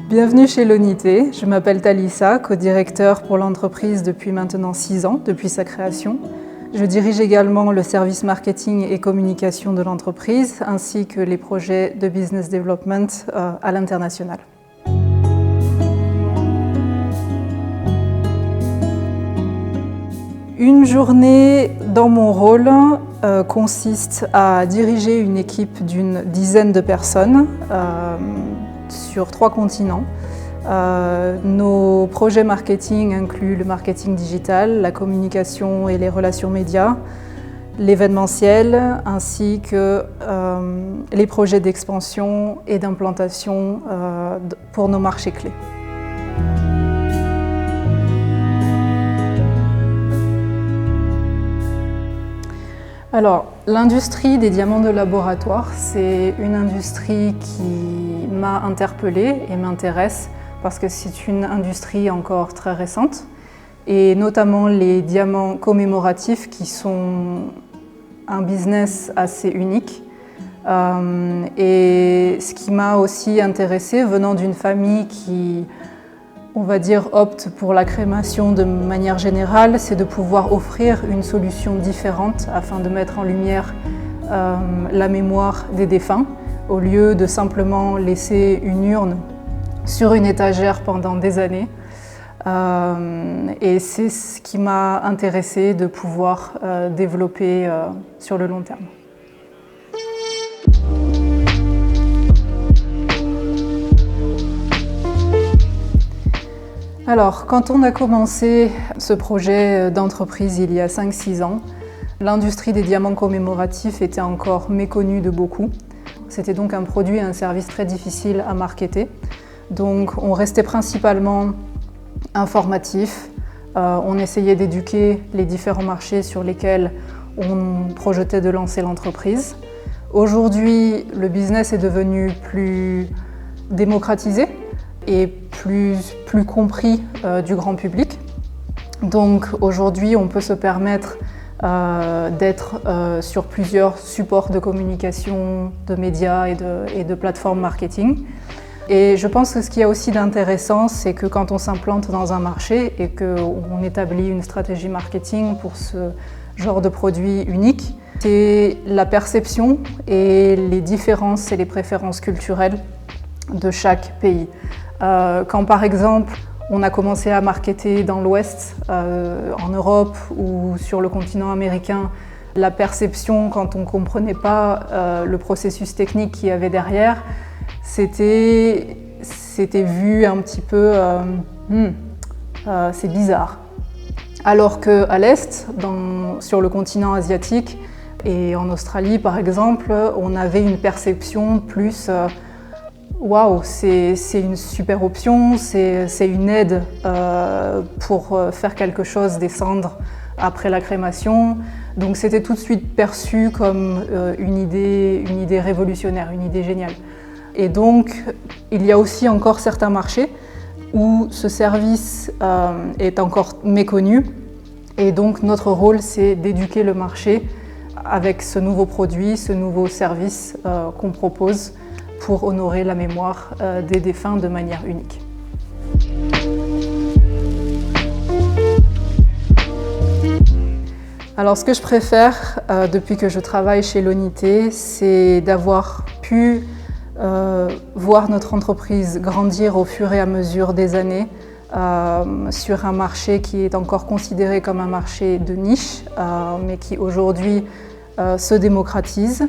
Bienvenue chez Lonité, je m'appelle Thalissa, co-directeur pour l'entreprise depuis maintenant 6 ans, depuis sa création. Je dirige également le service marketing et communication de l'entreprise, ainsi que les projets de business development à l'international. Une journée dans mon rôle consiste à diriger une équipe d'une dizaine de personnes sur 3 continents. Nos projets marketing incluent le marketing digital, la communication et les relations médias, l'événementiel, ainsi que les projets d'expansion et d'implantation pour nos marchés clés. Alors, l'industrie des diamants de laboratoire, c'est une industrie qui m'a interpellée et m'intéresse parce que c'est une industrie encore très récente, et notamment les diamants commémoratifs qui sont un business assez unique. Et ce qui m'a aussi intéressée, venant d'une famille qui, on va dire, opte pour la crémation de manière générale, c'est de pouvoir offrir une solution différente afin de mettre en lumière la mémoire des défunts, au lieu de simplement laisser une urne sur une étagère pendant des années. Et c'est ce qui m'a intéressée de pouvoir développer sur le long terme. Alors, quand on a commencé ce projet d'entreprise il y a 5-6 ans, l'industrie des diamants commémoratifs était encore méconnue de beaucoup. C'était donc un produit et un service très difficile à marketer. Donc on restait principalement informatif, on essayait d'éduquer les différents marchés sur lesquels on projetait de lancer l'entreprise. Aujourd'hui, le business est devenu plus démocratisé et plus compris du grand public. Donc aujourd'hui, on peut se permettre d'être sur plusieurs supports de communication, de médias et de plateformes marketing. Et je pense que ce qu'il y a aussi d'intéressant, c'est que quand on s'implante dans un marché et qu'on établit une stratégie marketing pour ce genre de produit unique, c'est la perception et les différences et les préférences culturelles de chaque pays. Quand par exemple, on a commencé à marketer dans l'Ouest, en Europe ou sur le continent américain, la perception, quand on ne comprenait pas le processus technique qu'il y avait derrière, c'était vu un petit peu, c'est bizarre. Alors qu'à l'Est, sur le continent asiatique et en Australie par exemple, on avait une perception plus waouh, c'est une super option, c'est une aide pour faire quelque chose des cendres après la crémation. Donc c'était tout de suite perçu comme une idée révolutionnaire, une idée géniale. Et donc il y a aussi encore certains marchés où ce service est encore méconnu. Et donc notre rôle, c'est d'éduquer le marché avec ce nouveau produit, ce nouveau service qu'on propose pour honorer la mémoire des défunts de manière unique. Alors ce que je préfère depuis que je travaille chez Lonité, c'est d'avoir pu voir notre entreprise grandir au fur et à mesure des années sur un marché qui est encore considéré comme un marché de niche, mais qui aujourd'hui se démocratise.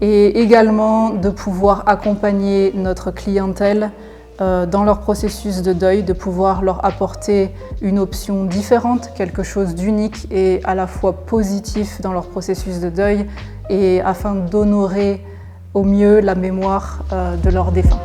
Et également de pouvoir accompagner notre clientèle dans leur processus de deuil, de pouvoir leur apporter une option différente, quelque chose d'unique et à la fois positif dans leur processus de deuil, et afin d'honorer au mieux la mémoire de leurs défunts.